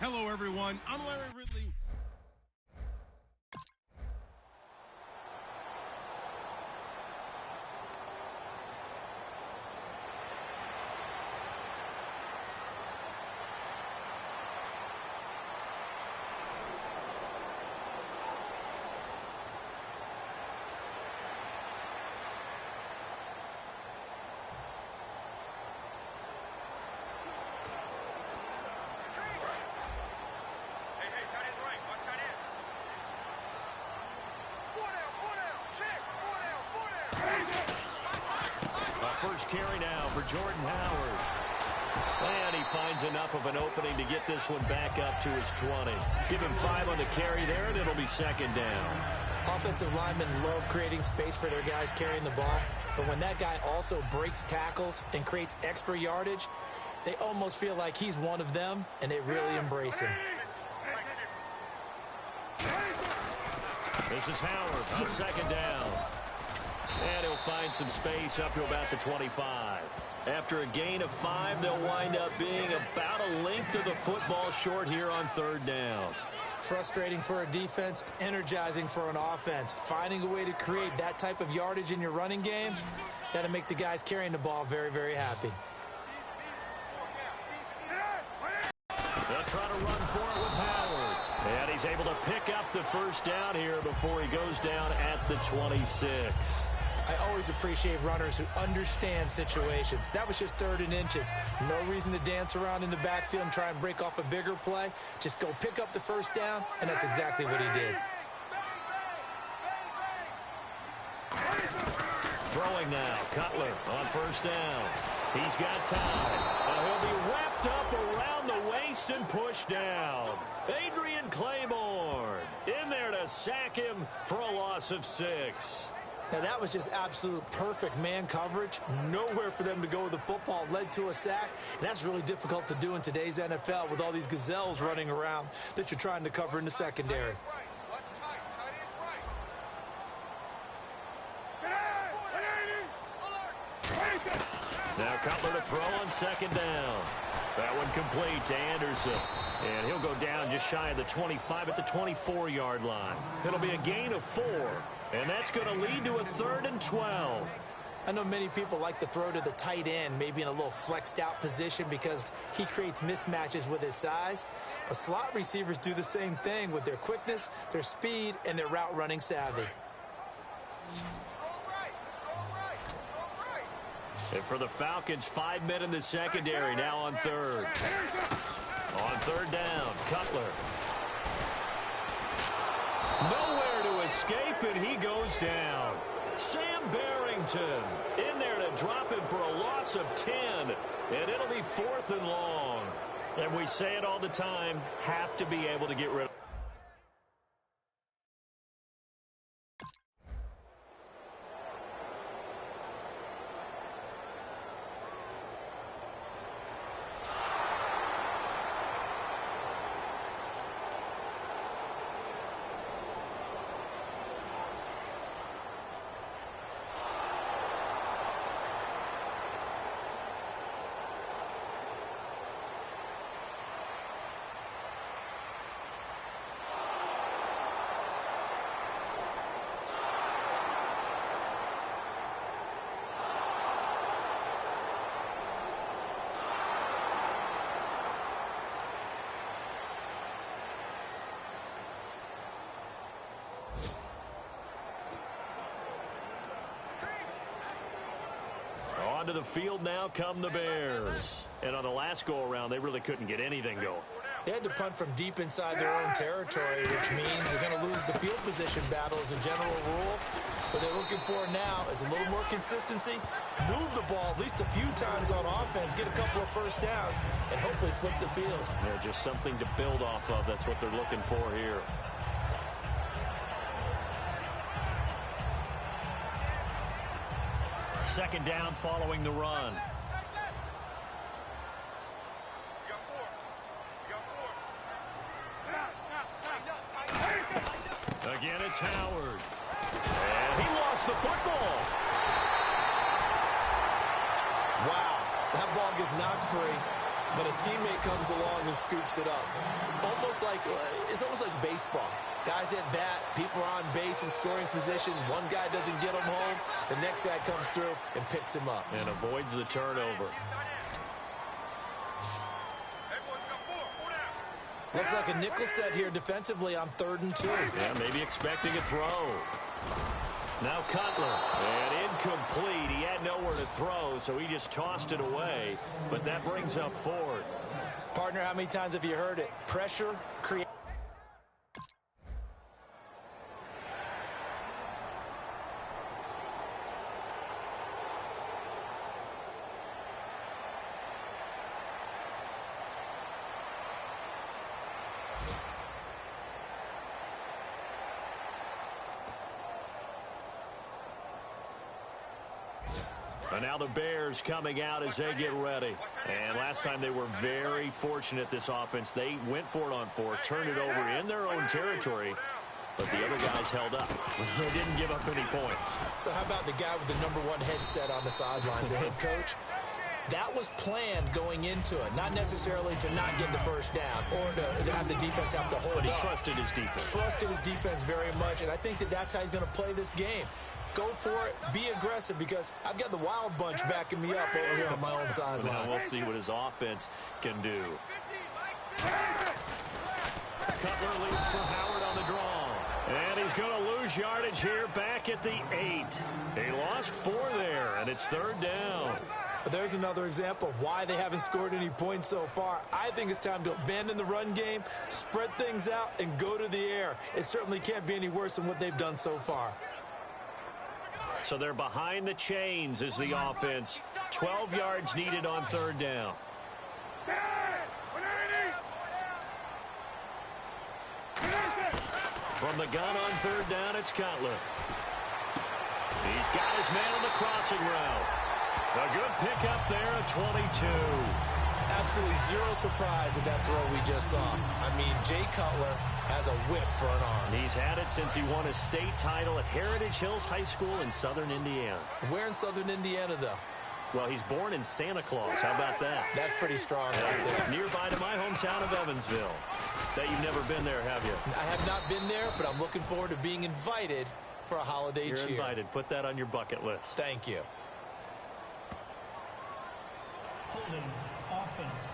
Hello, everyone. I'm Larry Ridley. First carry now for Jordan Howard. And he finds enough of an opening to get this one back up to his 20. Give him 5 on the carry there, and it'll be second down. Offensive linemen love creating space for their guys carrying the ball. But when that guy also breaks tackles and creates extra yardage, they almost feel like he's one of them, and they really embrace him. This is Howard on second down. And he'll find some space up to about the 25. After a gain of 5, they'll wind up being about a length of the football short here on third down. Frustrating for a defense, energizing for an offense. Finding a way to create that type of yardage in your running game, that'll make the guys carrying the ball very, very happy. They'll try to run for it with Howard. And he's able to pick up the first down here before he goes down at the 26. I always appreciate runners who understand situations. That was just 3rd and inches. No reason to dance around in the backfield and try and break off a bigger play. Just go pick up the first down, and that's exactly what he did. Throwing now, Cutler on first down. He's got time. Now he'll be wrapped up around the waist and pushed down. Adrian Claiborne in there to sack him for a loss of 6. Now, that was just absolute perfect man coverage. Nowhere for them to go with the football. Led to a sack. And that's really difficult to do in today's NFL with all these gazelles running around that you're trying to cover in the secondary. Now Cutler to throw on second down. That one complete to Anderson. And he'll go down just shy of the 25 at the 24-yard line. It'll be a gain of 4. And that's going to lead to a 3rd and 12. I know many people like to throw to the tight end, maybe in a little flexed out position because he creates mismatches with his size. But slot receivers do the same thing with their quickness, their speed, and their route running savvy. And for the Falcons, 5 men in the secondary now on third. On third down, Cutler. Nowhere to escape, and he goes down. Sam Barrington in there to drop him for a loss of 10. And it'll be 4th and long. And we say it all the time, have to be able to get rid of it. To the field now come the Bears. And on the last go-around, they really couldn't get anything going. They had to punt from deep inside their own territory, which means they're going to lose the field position battle as a general rule. What they're looking for now is a little more consistency, move the ball at least a few times on offense, get a couple of first downs, and hopefully flip the field. Yeah, just something to build off of. That's what they're looking for here. Second down following the run. Again, it's Howard. And he lost the football. Wow, that ball gets knocked free. but a teammate comes along and scoops it up. It's almost like baseball. Guys at bat, people are on base in scoring position. One guy doesn't get him home. The next guy comes through and picks him up. And avoids the turnover. Looks like a nickel set here defensively on 3rd and 2. Yeah, maybe expecting a throw. Now Cutler, and incomplete. He had nowhere to throw, so he just tossed it away. But that brings up 4th. Partner, how many times have you heard it? Pressure creates. And now the Bears coming out as they get ready. And last time they were very fortunate, this offense. They went for it on 4, turned it over in their own territory, but the other guys held up. They didn't give up any points. So how about the guy with the #1 headset on the sidelines, the head coach? That was planned going into it, not necessarily to not get the first down or to have the defense have to hold But he up. trusted his defense. Trusted his defense very much, and I think that's how he's going to play this game. Go for it, be aggressive, because I've got the Wild Bunch backing me up over here on my own sideline. Now we'll see what his offense can do. Cutler leads for Howard on the draw. And he's going to lose yardage here back at the 8. He lost 4 there, and it's 3rd down. There's another example of why they haven't scored any points so far. I think it's time to abandon the run game, spread things out, and go to the air. It certainly can't be any worse than what they've done so far. So they're behind the chains as the offense. 12 yards needed on 3rd down. From the gun on 3rd down, it's Cutler. He's got his man on the crossing route. A good pickup there at 22. Absolutely zero surprise at that throw we just saw. I mean, Jay Cutler has a whip for an arm. He's had it since he won a state title at Heritage Hills High School in southern Indiana. Where in southern Indiana, though? Well, he's born in Santa Claus. How about that? That's pretty strong right there. Nearby to my hometown of Evansville. Bet you've never been there, have you? I have not been there, but I'm looking forward to being invited for a holiday cheer. You're invited. Put that on your bucket list. Thank you. Holding offense.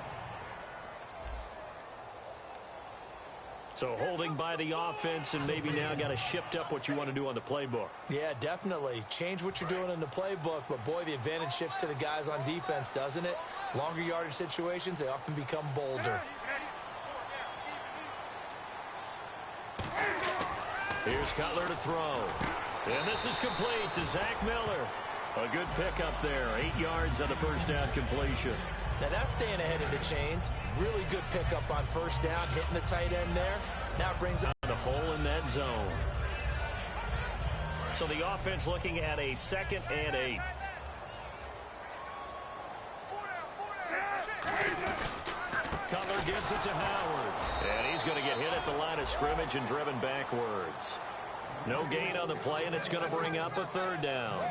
So holding by the offense, and maybe now got to shift up what you want to do on the playbook. Yeah, definitely. Change what you're doing in the playbook, but boy, the advantage shifts to the guys on defense, doesn't it? Longer yardage situations, they often become bolder. Here's Cutler to throw. And this is complete to Zach Miller. A good pickup there. 8 yards on the first down completion. Now that's staying ahead of the chains. Really good pickup on first down, hitting the tight end there. Now it brings up the hole in that zone. So the offense looking at a 2nd and 8. Cutler gives it to Howard. And he's going to get hit at the line of scrimmage and driven backwards. No gain on the play, and it's going to bring up a 3rd down.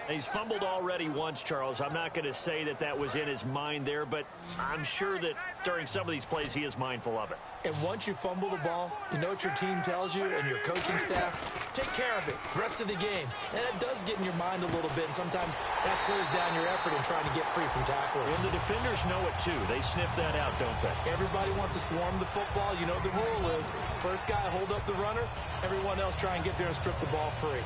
He's fumbled already once, Charles. I'm not going to say that that was in his mind there, but I'm sure that during some of these plays he is mindful of it. And once you fumble the ball, you know what your team tells you and your coaching staff? Take care of it. Rest of the game. And it does get in your mind a little bit, and sometimes that slows down your effort in trying to get free from tackling. And the defenders know it, too. They sniff that out, don't they? Everybody wants to swarm the football. You know the rule is first guy hold up the runner, everyone else try and get there and strip the ball free.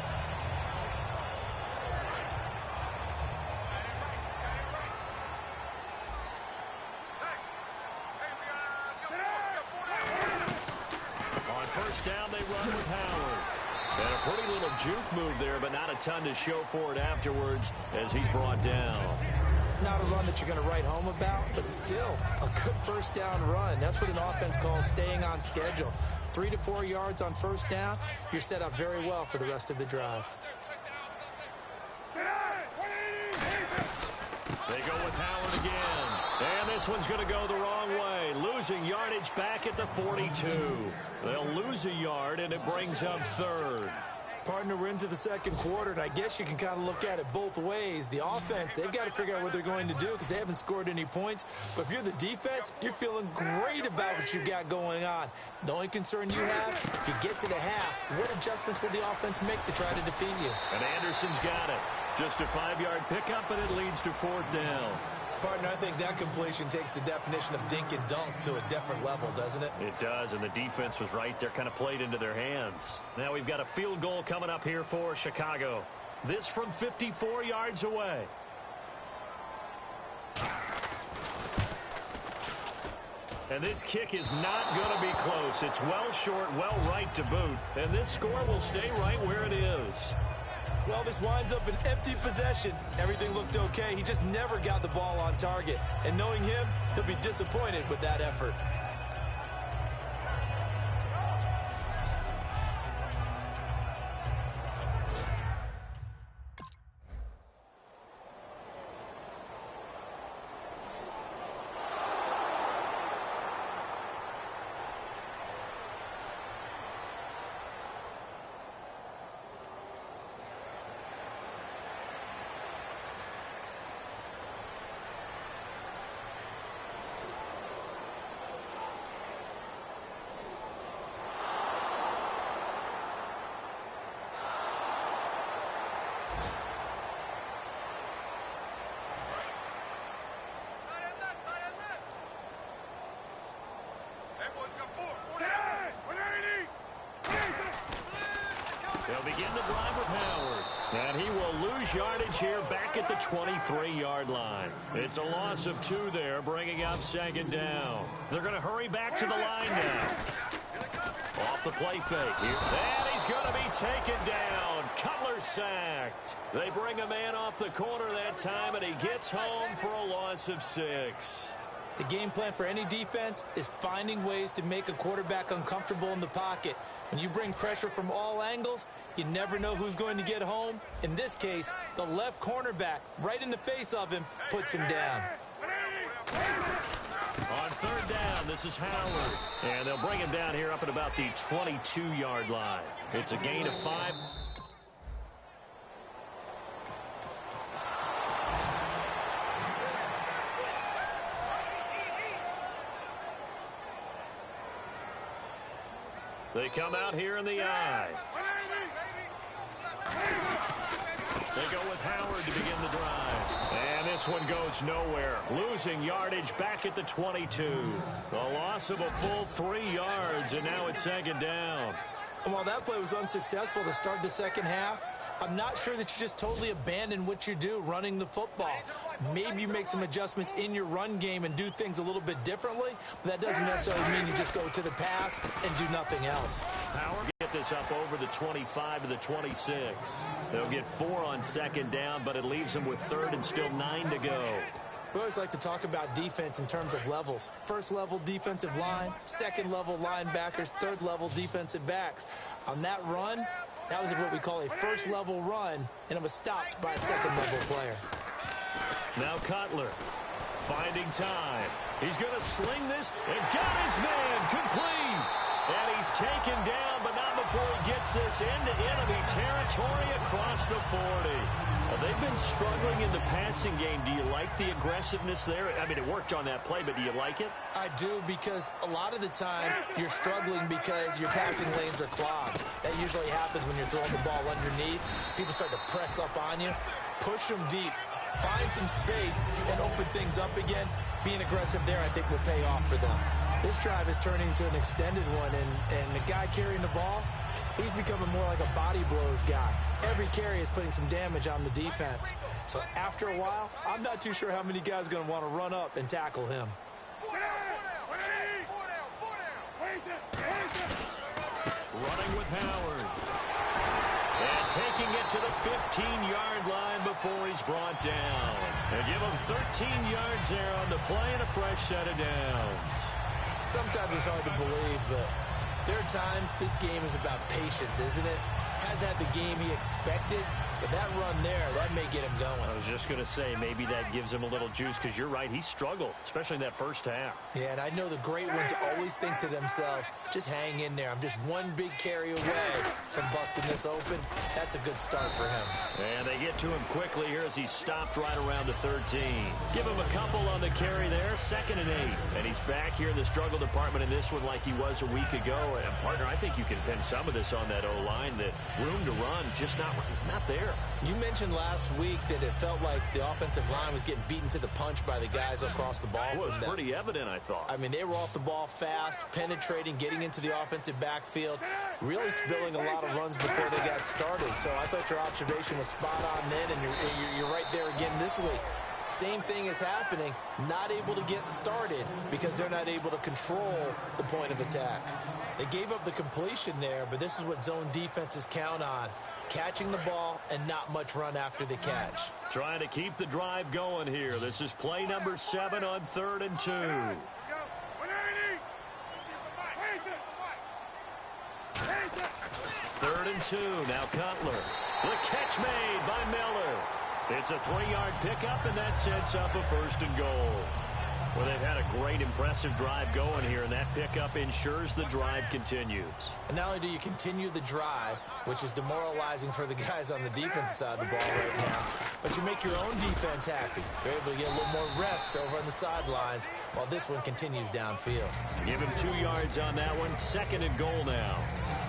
First down, they run with Howard. And a pretty little juke move there, but not a ton to show for it afterwards as he's brought down. Not a run that you're going to write home about, but still a good first down run. That's what an offense calls staying on schedule. 3 to 4 yards on first down, you're set up very well for the rest of the drive. They go with Howard again. And this one's going to go the wrong way. Losing yardage back at the 42. They'll lose a yard, and it brings up 3rd. Partner, we're into the second quarter, and I guess you can kind of look at it both ways. The offense, they've got to figure out what they're going to do because they haven't scored any points. But if you're the defense, you're feeling great about what you've got going on. The only concern you have, if you get to the half, what adjustments will the offense make to try to defeat you? And Anderson's got it. Just a 5-yard pickup, and it leads to 4th down. Partner, I think that completion takes the definition of dink and dunk to a different level, doesn't it? It does, and the defense was right there, kind of played into their hands. Now we've got a field goal coming up here for Chicago. This from 54 yards away. And this kick is not going to be close. It's well short, well right to boot. And this score will stay right where it is. Well, this winds up an empty possession. Everything looked okay. He just never got the ball on target. And knowing him, he'll be disappointed with that effort. They'll begin the drive with Howard. And he will lose yardage here back at the 23-yard line. It's a loss of 2 there, bringing up 2nd down. They're going to hurry back to the line now. Off the play fake here. And he's going to be taken down. Cutler sacked. They bring a man off the corner that time, and he gets home for a loss of 6. The game plan for any defense is finding ways to make a quarterback uncomfortable in the pocket. When you bring pressure from all angles, you never know who's going to get home. In this case, the left cornerback, right in the face of him, puts him down. On 3rd down, this is Howard. And they'll bring him down here up at about the 22-yard line. It's a gain of 5. They come out here in the eye. They go with Howard to begin the drive. And this one goes nowhere. Losing yardage back at the 22. A loss of a full 3 yards, and now it's 2nd down. And while that play was unsuccessful to start the second half, I'm not sure that you just totally abandon what you do running the football. Maybe you make some adjustments in your run game and do things a little bit differently, but that doesn't necessarily mean you just go to the pass and do nothing else. Howard get this up over the 25 to the 26. They'll get 4 on 2nd down, but it leaves them with 3rd and still 9 to go. We always like to talk about defense in terms of levels. 1st level defensive line, 2nd level linebackers, 3rd level defensive backs. On that run, that was what we call a 1st level run, and it was stopped by a 2nd level player. Now Cutler finding time. He's going to sling this and got his man complete. And he's taken down, but not before he gets this into enemy territory across the 40. They've been struggling in the passing game. Do you like the aggressiveness there? I mean, it worked on that play, but do you like it? I do, because a lot of the time you're struggling because your passing lanes are clogged. That usually happens when you're throwing the ball underneath. People start to press up on you. Push them deep. Find some space and open things up again. Being aggressive there, I think, will pay off for them. This drive is turning into an extended one, and the guy carrying the ball, he's becoming more like a body blows guy. Every carry is putting some damage on the defense. So after a while, I'm not too sure how many guys are going to want to run up and tackle him. Running with Howard. And taking it to the 15-yard line before he's brought down. And give him 13 yards there on the play and a fresh set of downs. Sometimes it's hard to believe, but there are times this game is about patience, isn't it? Has had the game he expected, but that run there, that may get him going. I was just going to say, maybe that gives him a little juice, because you're right, he struggled, especially in that first half. Yeah, and I know the great ones always think to themselves, just hang in there. I'm just one big carry away from busting this open. That's a good start for him. And they get to him quickly here as he stopped right around the 13. Give him a couple on the carry there, 2nd and 8. And he's back here in the struggle department in this one like he was a week ago. And, partner, I think you can pin some of this on that O-line. That room to run, just not there. You mentioned last week that it felt like the offensive line was getting beaten to the punch by the guys across the ball. It was pretty evident, I thought. I mean, they were off the ball fast, penetrating, getting into the offensive backfield, really spilling a lot of runs before they got started. So I thought your observation was spot on then, and you're right there again this week. Same thing is happening, not able to get started because they're not able to control the point of attack. They gave up the completion there, but this is what zone defenses count on. Catching the ball and not much run after the catch. Trying to keep the drive going here. This is play number 7 on 3rd and 2. 3rd and 2. Now Cutler. The catch made by Miller. It's a 3-yard pickup, and that sets up a 1st and goal. Well, they've had a great, impressive drive going here, and that pickup ensures the drive continues. And not only do you continue the drive, which is demoralizing for the guys on the defensive side of the ball right now, but you make your own defense happy. They're able to get a little more rest over on the sidelines while this one continues downfield. Give him 2 yards on that one. 2nd and goal now.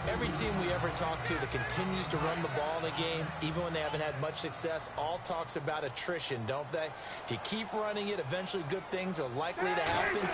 Every team we ever talk to that continues to run the ball in a game, even when they haven't had much success, all talks about attrition, don't they? If you keep running it, eventually good things are likely to happen.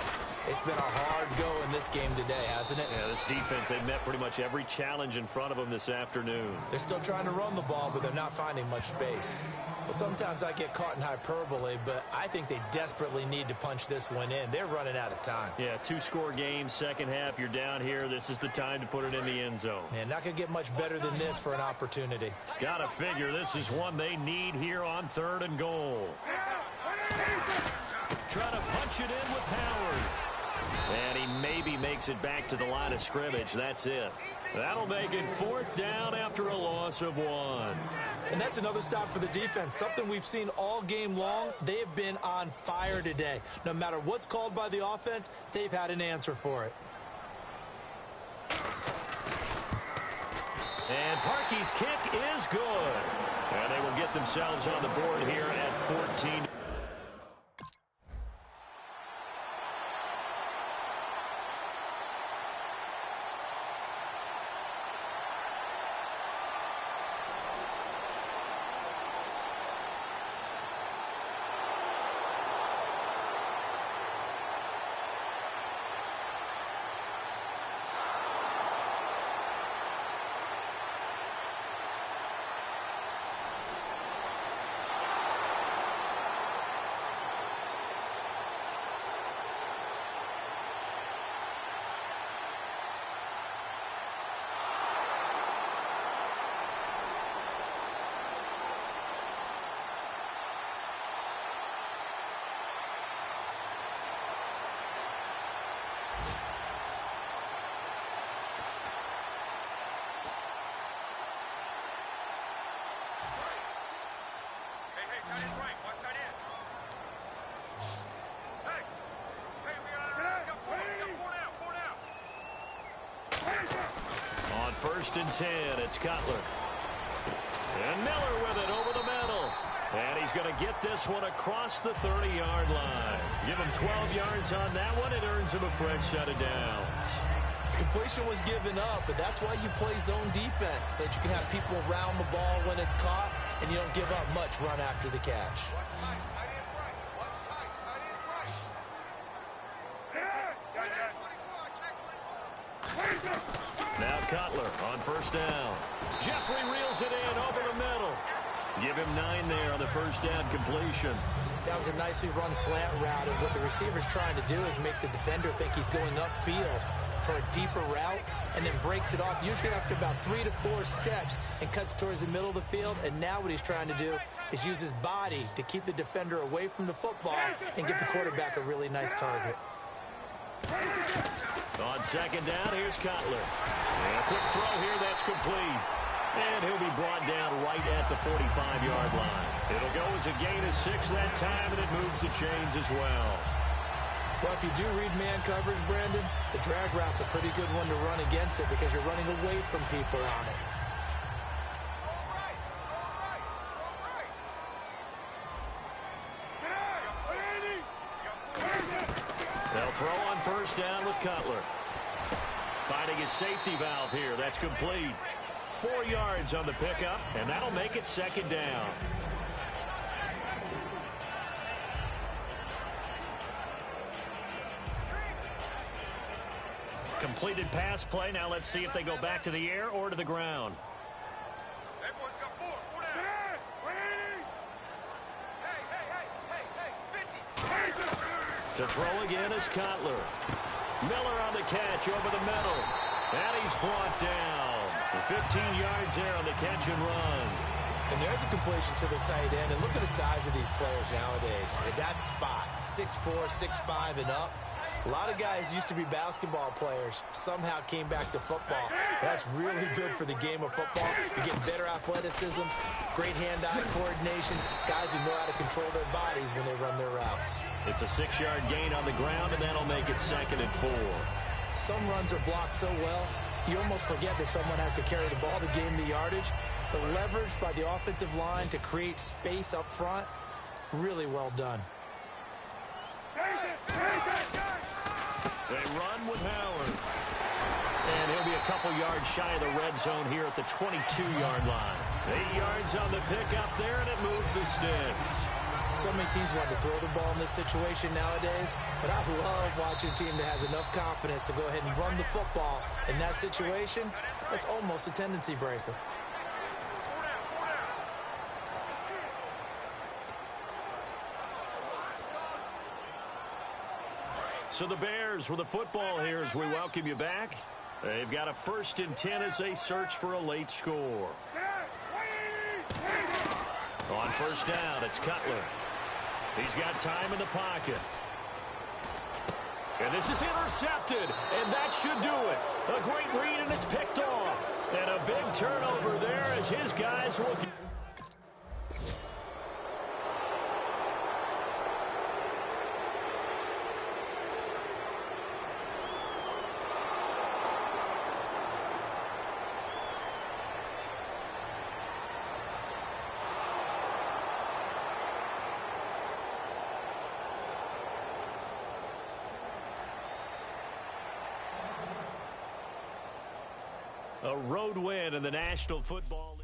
It's been a hard go in this game today, hasn't it? Yeah, this defense, they've met pretty much every challenge in front of them this afternoon. They're still trying to run the ball, but they're not finding much space. Well, sometimes I get caught in hyperbole, but I think they desperately need to punch this one in. They're running out of time. Yeah, 2-score game, second half, you're down here. This is the time to put it in the end zone. Man, not going to get much better than this for an opportunity. Gotta figure this is one they need here on 3rd and goal. Trying to punch it in with Howard. And he maybe makes it back to the line of scrimmage. That's it. That'll make it 4th down after a loss of 1. And that's another stop for the defense. Something we've seen all game long. They have been on fire today. No matter what's called by the offense, they've had an answer for it. And Parkey's kick is good. And they will get themselves on the board here at 14. On 1st and 10, it's Cutler. And Miller with it over the middle. And he's going to get this one across the 30-yard line. Give him 12 yards on that one. It earns him a fresh set of downs. Completion was given up, but that's why you play zone defense, so that you can have people around the ball when it's caught, and you don't give up much run after the catch. Now Cutler on 1st down. Jeffrey reels it in over the middle. Give him 9 there on the 1st down completion. That was a nicely run slant route, and what the receiver's trying to do is make the defender think he's going upfield for a deeper route, and then breaks it off, usually after about 3 to 4 steps, and cuts towards the middle of the field. And now what he's trying to do is use his body to keep the defender away from the football and give the quarterback a really nice target. On 2nd down, here's Cutler. And a quick throw here, that's complete. And he'll be brought down right at the 45-yard line. It'll go as a gain of 6 that time, and it moves the chains as well. Well, if you do read man coverage, Brandon, the drag route's a pretty good one to run against it because you're running away from people on it. They'll throw on first down with Cutler. Finding his safety valve here. That's complete. 4 yards on the pickup, and that'll make it second down. Completed pass play. Now let's see if they go back to the air or to the ground. To throw again is Cutler. Miller on the catch over the middle. And he's brought down. 15 yards there on the catch and run. And there's a completion to the tight end. And look at the size of these players nowadays. At that spot, 6'4", 6'5", and up. A lot of guys used to be basketball players, somehow came back to football. That's really good for the game of football. You get better athleticism, great hand-eye coordination, guys who know how to control their bodies when they run their routes. It's a 6-yard gain on the ground, and that'll make it 2nd and 4. Some runs are blocked so well, you almost forget that someone has to carry the ball to gain the yardage. The leverage by the offensive line to create space up front, really well done. They run with Howard. And he'll be a couple yards shy of the red zone here at the 22-yard line. 8 yards on the pickup there, and it moves the sticks. So many teams want to throw the ball in this situation nowadays, but I love watching a team that has enough confidence to go ahead and run the football. In that situation, that's almost a tendency breaker. So the Bears with the football here as we welcome you back. They've got a 1st and 10 as they search for a late score. On first down, it's Cutler. He's got time in the pocket. And this is intercepted, and that should do it. A great read, and it's picked off. And a big turnover there as his guys will... A road win in the National Football League.